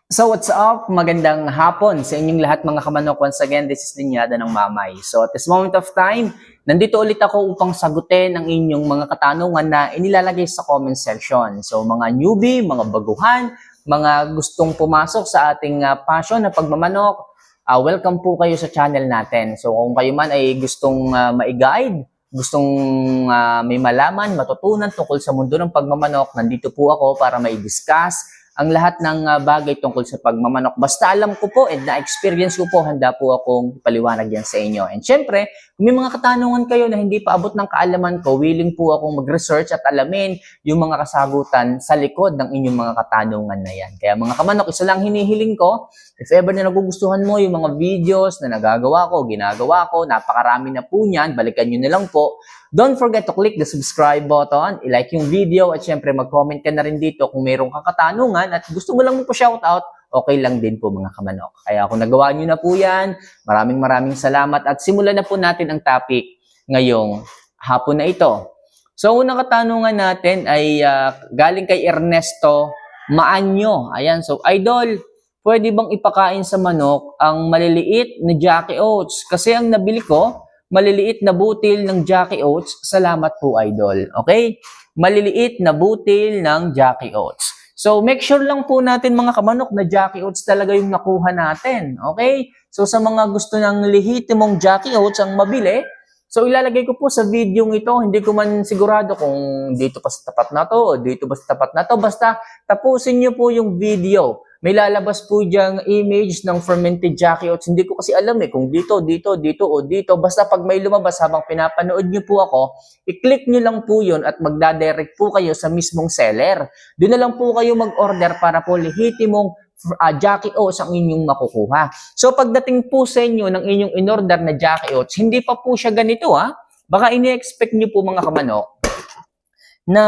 So what's up? Magandang hapon sa inyong lahat mga kamanok. Once again, this is Linyada ng Mamay. So at this moment of time, nandito ulit ako upang sagutin ang inyong mga katanungan na inilalagay sa comment section. So mga newbie, mga baguhan, mga gustong pumasok sa ating passion na pagmamanok, welcome po kayo sa channel natin. So kung kayo man ay gustong ma-guide, gustong may malaman, matutunan tungkol sa mundo ng pagmamanok, nandito po ako para mai-discuss ang lahat ng bagay tungkol sa pagmamanok. Basta alam ko po and na-experience ko po, handa po akong paliwanag yan sa inyo. And syempre, kung may mga katanungan kayo na hindi pa abot ng kaalaman ko, willing po akong mag-research at alamin yung mga kasagutan sa likod ng inyong mga katanungan na yan. Kaya mga kamanok, isa lang hinihiling ko, if ever na nagugustuhan mo yung mga videos na nagagawa ko, ginagawa ko, napakarami na po niyan, balikan nyo na lang po. Don't forget to click the subscribe button, i-like yung video at syempre mag-comment ka na rin dito kung mayroong kang katanungan at gusto mo lang magpa-shoutout, okay lang din po mga kamanok. Kaya kung nagawa nyo na po yan, maraming salamat at simulan na po natin ang topic ngayong hapon na ito. So unang katanungan natin ay galing kay Ernesto Maanyo. Ayan, so idol, pwede bang ipakain sa manok ang maliliit na Jackie Oats? Kasi ang nabili ko, maliliit na butil ng Jackie Oats. Salamat po, idol. Okay? Maliliit na butil ng Jackie Oats. So, make sure lang po natin mga kamanok na Jackie Oats talaga yung nakuha natin. Okay? So, sa mga gusto ng lehitimong Jackie Oats ang mabili, so ilalagay ko po sa video ito. Hindi ko man sigurado kung dito pa sa tapat na to o dito ba sa tapat na to. Basta tapusin nyo po yung video. May lalabas po diyang image ng fermented Jackie Oats. Hindi ko kasi alam kung dito, o dito. Basta pag may lumabas habang pinapanood nyo po ako, i-click nyo lang po yun at magdadirect po kayo sa mismong seller. Doon na lang po kayo mag-order para po lehitimong Jackie Oats ang inyong makukuha. So pagdating po sa inyo ng inyong in-order na Jackie Oats, hindi pa po siya ganito Baka ini-expect nyo po mga kamanok na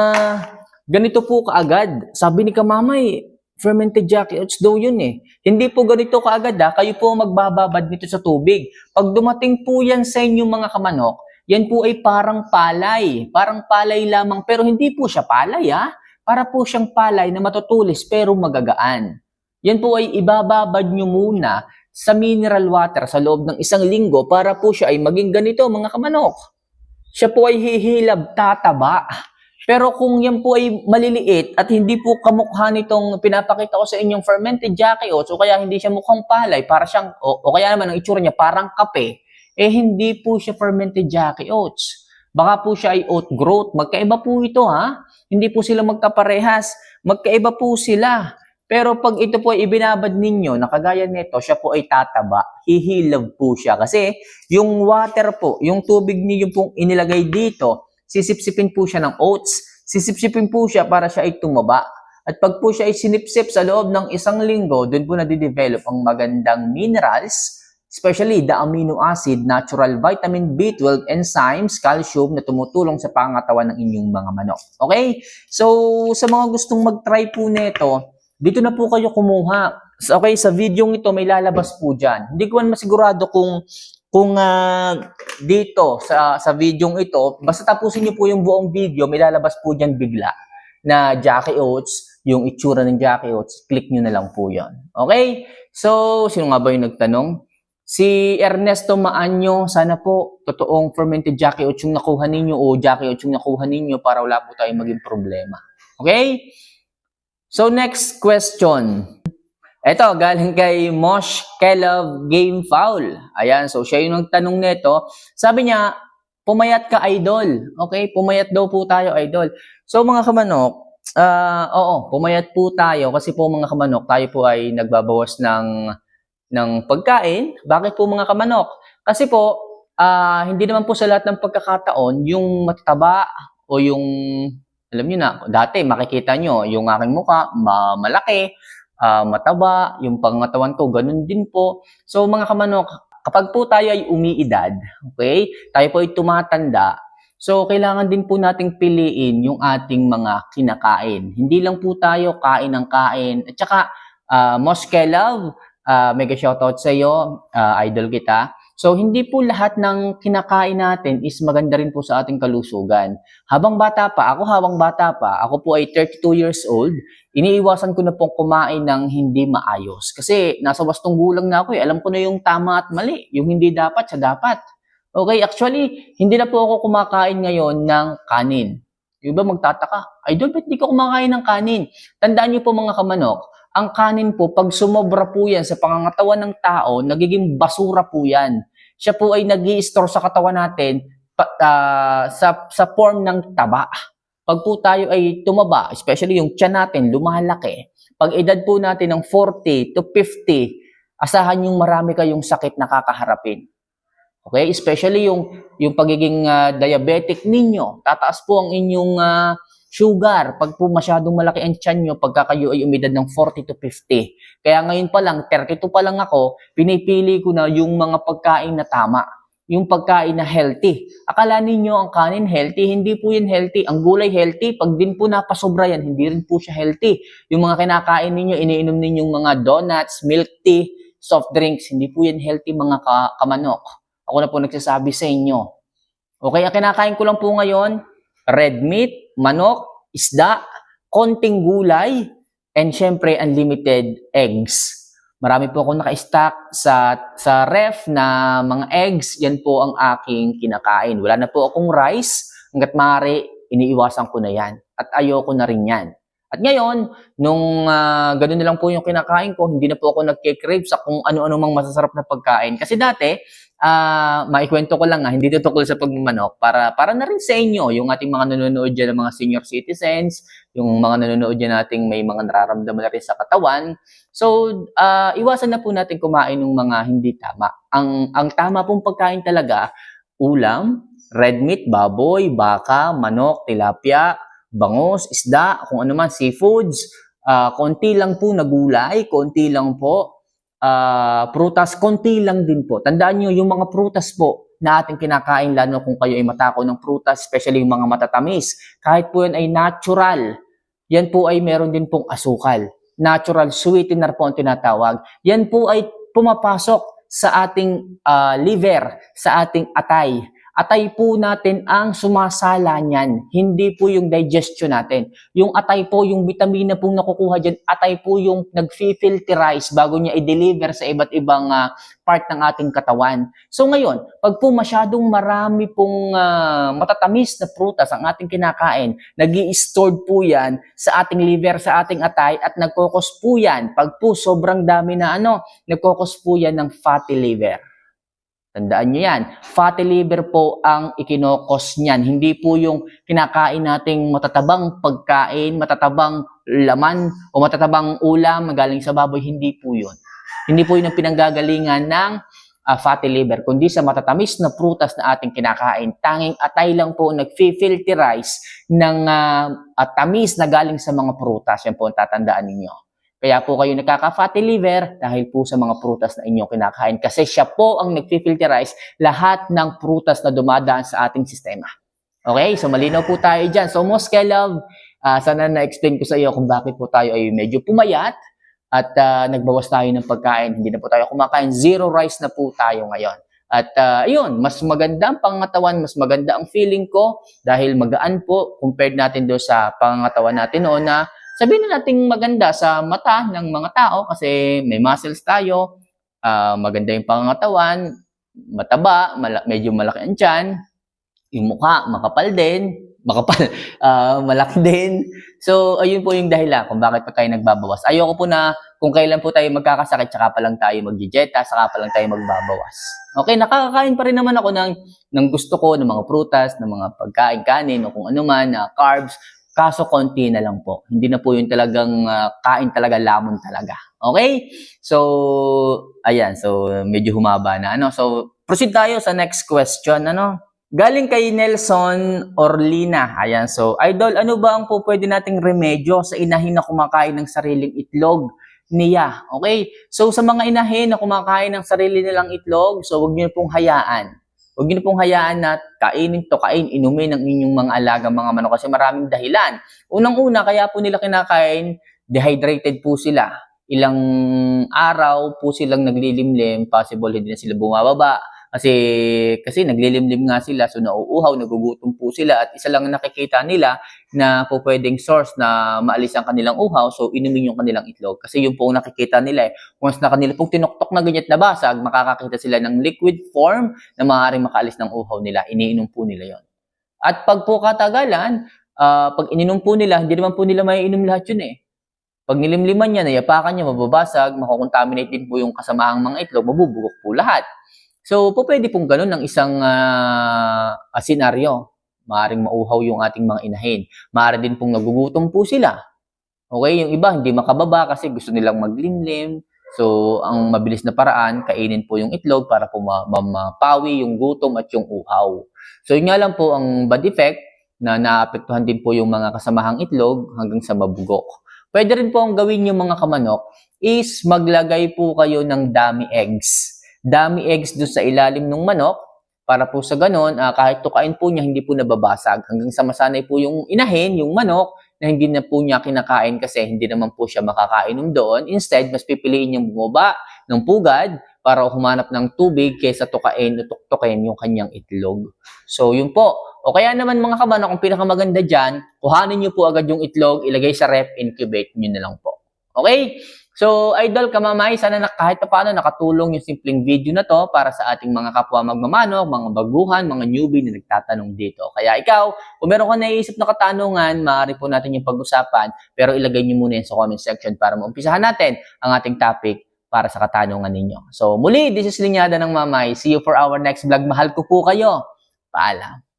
ganito po kaagad. Sabi ni Kamamay, fermented Jackie Oats daw yun Hindi po ganito kaagad Kayo po magbababad nito sa tubig. Pag dumating po yan sa inyong mga kamanok, yan po ay parang palay. Parang palay lamang pero hindi po siya palay Para po siyang palay na matutulis pero magagaan. Yan po ay ibababad nyo muna sa mineral water sa loob ng 1 linggo para po siya ay maging ganito mga kamanok. Siya po ay hihilab, tataba. Pero kung yan po ay maliliit at hindi po kamukha nitong pinapakita ko sa inyong fermented Jackie Oats o kaya hindi siya mukhang palay, para siyang, o kaya naman ang itsura niya parang kape, hindi po siya fermented Jackie Oats. Baka po siya ay oat growth. Magkaiba po ito Hindi po sila magkaparehas. Magkaiba po sila. Pero pag ito po ay ibinabad ninyo, nakagaya nito, siya po ay tataba, hihilab po siya. Kasi yung water po, yung tubig niyo pong inilagay dito, sisipsipin po siya ng oats, sisipsipin po siya para siya ay tumaba. At pag po siya ay sinipsip sa loob ng 1 linggo, doon po nadidevelop ang magandang minerals, especially the amino acid, natural vitamin B12, enzymes, calcium na tumutulong sa pangatawan ng inyong mga manok. Okay? So, sa mga gustong mag-try po nito, dito na po kayo kumuha. Okay, sa video ito may lalabas po dyan. Hindi ko man masigurado kung dito sa video ito, basta tapusin niyo po yung buong video, may lalabas po dyan bigla na Jackie Oats, yung itsura ng Jackie Oats, click nyo na lang po yon. Okay? So, sino nga ba yung nagtanong? Si Ernesto Maanyo, sana po totoong fermented Jackie Oats yung nakuha ninyo o Jackie Oats yung nakuha ninyo para wala po tayong maging problema. Okay? So, next question. Ito, galing kay Mosh Kelov Game Foul. Ayan, so siya yung nagtanong nito. Sabi niya, pumayat ka, idol. Okay, pumayat daw po tayo, idol. So, mga kamanok, oo, pumayat po tayo kasi po mga kamanok, tayo po ay nagbabawas ng pagkain. Bakit po mga kamanok? Kasi po, hindi naman po sa lahat ng pagkakataon, yung mataba o yung alam niyo na, dati makikita nyo, yung aking mukha, malaki, mataba, yung pangatawan ko, ganun din po. So mga kamanok, kapag po tayo ay umiidad, okay, tayo po ay tumatanda, so kailangan din po nating piliin yung ating mga kinakain. Hindi lang po tayo kain ng kain. At saka, Moskelav, mega shoutout sa iyo, idol kita. So, hindi po lahat ng kinakain natin is maganda rin po sa ating kalusugan. Habang bata pa, ako po ay 32 years old, iniiwasan ko na pong kumain ng hindi maayos. Kasi nasa wastong gulang na ako eh. Alam ko na yung tama at mali, yung hindi dapat sa dapat. Okay, actually, hindi na po ako kumakain ngayon ng kanin. Yung iba magtataka, Idol, ba't hindi ka kumakain ng kanin? Tandaan niyo po mga kamanok, ang kanin po, pag sumobra po yan sa pangangatawan ng tao, nagiging basura po yan. Siya po ay nag-i-store sa katawan natin sa form ng taba. Pag po tayo ay tumaba, especially yung tiyan natin, lumalaki, pag edad po natin ng 40 to 50, asahan yung marami kayong sakit na kakaharapin. Okay? Especially yung pagiging diabetic ninyo. Tataas po ang inyong sugar pag po masyadong malaki ang tiyan nyo pagka kayo ay umidad ng 40 to 50. Kaya ngayon pa lang, 32 pa lang ako, pinipili ko na yung mga pagkain na tama. Yung pagkain na healthy. Akala ninyo ang kanin healthy, hindi po yan healthy. Ang gulay healthy, pag din po napasobra yan, hindi rin po siya healthy. Yung mga kinakain ninyo, iniinom ninyong mga donuts, milk tea, soft drinks, hindi po yan healthy mga kamanok. Ako na po nagsasabi sa inyo. Okay, ang kinakain ko lang po ngayon, red meat, manok, isda, konting gulay, and syempre unlimited eggs. Marami po akong naka-stock sa ref na mga eggs, yan po ang aking kinakain. Wala na po akong rice, hanggat maaari, iniiwasan ko na yan. At ayoko na rin yan. At ngayon, nung ganun na lang po yung kinakain ko, hindi na po ako nagke-crave sa kung ano-ano mang masasarap na pagkain. Kasi dati, maikwento ko lang hindi ito tukol sa pagmamanok, para na rin sa inyo, yung ating mga nanonood dyan ng mga senior citizens, yung mga nanonood dyan nating may mga nararamdaman na rin sa katawan. So, iwasan na po natin kumain ng mga hindi tama. Ang tama pong pagkain talaga, ulam, red meat, baboy, baka, manok, tilapia, bangus, isda, kung ano man, seafoods, konti lang po na gulay, konti lang po, prutas, konti lang din po. Tandaan nyo, yung mga prutas po na ating kinakain, lalo kung kayo ay matako ng prutas, especially yung mga matatamis, kahit po yan ay natural, yan po ay meron din pong asukal. Natural sweetener po ang tinatawag. Yan po ay pumapasok sa ating liver, sa ating atay. Atay po natin ang sumasala niyan, hindi po yung digestion natin. Yung atay po, yung vitamina pong nakukuha dyan, atay po yung nag-filterize bago niya i-deliver sa iba't ibang part ng ating katawan. So ngayon, pag po masyadong marami pong matatamis na prutas ang ating kinakain, nag-i-stored po yan sa ating liver, sa ating atay, at nagkokos po yan. Pag po sobrang dami na nagkokos po yan ng fatty liver. Tandaan nyo yan. Fatty liver po ang ikinokos niyan. Hindi po yung kinakain nating matatabang pagkain, matatabang laman, o matatabang ulam galing sa baboy. Hindi po yun. Hindi po yun ang pinanggagalingan ng fatty liver, kundi sa matatamis na prutas na ating kinakain. Tanging atay lang po nag-filterize ng tamis na galing sa mga prutas. Yan po ang tatandaan ninyo. Kaya po kayo nagkaka-fatty liver dahil po sa mga prutas na inyong kinakain. Kasi siya po ang nag-filterize lahat ng prutas na dumadaan sa ating sistema. Okay? So malinaw po tayo dyan. So most love, sana na-explain ko sa iyo kung bakit po tayo ay medyo pumayat at nagbawas tayo ng pagkain. Hindi na po tayo kumakain. Zero rice na po tayo ngayon. At yun, mas maganda ang pangangatawan, mas maganda ang feeling ko dahil magaan po compared natin doon sa pangangatawan natin noon na sabihin na natin maganda sa mata ng mga tao kasi may muscles tayo, maganda yung pangangatawan, mataba, medyo malaki ang tiyan, yung mukha, makapal din, malaki din. So, ayun po yung dahilan kung bakit pa tayo nagbabawas. Ayoko po na kung kailan po tayo magkakasakit, saka pa lang tayo mag-dieta, saka pa lang tayo magbabawas. Okay, nakakakain pa rin naman ako ng gusto ko, ng mga prutas, ng mga pagkain, kanin, o kung ano man, carbs. Kaso konti na lang po. Hindi na po yung talagang kain talaga, lamon talaga. Okay? So, ayan. So, medyo humaba na. So, proceed tayo sa next question. Galing kay Nelson Orlina. Ayan. So, Idol, ano ba ang po pwede nating remedyo sa inahin na kumakain ng sariling itlog niya? Okay? So, sa mga inahin na kumakain ng sarili nilang itlog, so huwag niyo pong hayaan. Huwag niyo pong hayaan na inumin ng inyong mga alagang mga manok kasi maraming dahilan. Unang-una, kaya po nila kinakain, dehydrated po sila. Ilang araw po silang naglilimlim, possible hindi na sila bumababa, Kasi naglilimlim nga sila, so nauuhaw, nagugutom po sila at isa lang ang nakikita nila na po pwedeng source na maalis ang kanilang uhaw, so inumin yung kanilang itlog. Kasi yun po ang nakikita nila eh. Once na kanila pong tinuktok na ganyan na basag, makakakita sila ng liquid form na maaaring makaalis ng uhaw nila. Iniinom po nila yon. At pag po katagalan, pag ininom po nila, hindi naman po nila maiinom lahat yun eh. Pag nilimliman niya, nayapakan niya, mababasag, makukontaminate din po yung kasamahang mga itlog, mabubugok po lahat. So, po pwede pong ganun ng isang senaryo. Maaring mauhaw yung ating mga inahin. Maaari din pong nagugutom po sila. Okay, yung iba hindi makababa kasi gusto nilang maglimlim. So, ang mabilis na paraan, kainin po yung itlog para po mapawi yung gutom at yung uhaw. So, yun nga lang po ang bad effect na naapektuhan din po yung mga kasamahang itlog hanggang sa mabugok. Pwede rin po ang gawin yung mga kamanok is maglagay po kayo ng dummy eggs. Dummy eggs doon sa ilalim ng manok para po sa ganon, kahit tukain po niya, hindi po nababasag. Hanggang sa masanay po yung inahin, yung manok, na hindi na po niya kinakain kasi hindi naman po siya makakainom doon. Instead, mas pipiliin niyang bumaba ng pugad para humanap ng tubig kaysa tukain o tuktukin yung kanyang itlog. So, yun po. O kaya naman mga kamanok, ang pinakamaganda dyan, kuhanin niyo po agad yung itlog, ilagay sa ref, incubate niyo na lang po. Okay? So, idol, kamamay, sana kahit paano nakatulong yung simpleng video na to para sa ating mga kapwa magmamanok, mga baguhan, mga newbie na nagtatanong dito. Kaya ikaw, kung meron ka naiisip na katanungan, maaari po natin yung pag-usapan, pero ilagay niyo muna yan sa comment section para maumpisahan natin ang ating topic para sa katanungan ninyo. So, muli, this is Linyada ng Mamay. See you for our next vlog. Mahal ko po kayo. Paalam.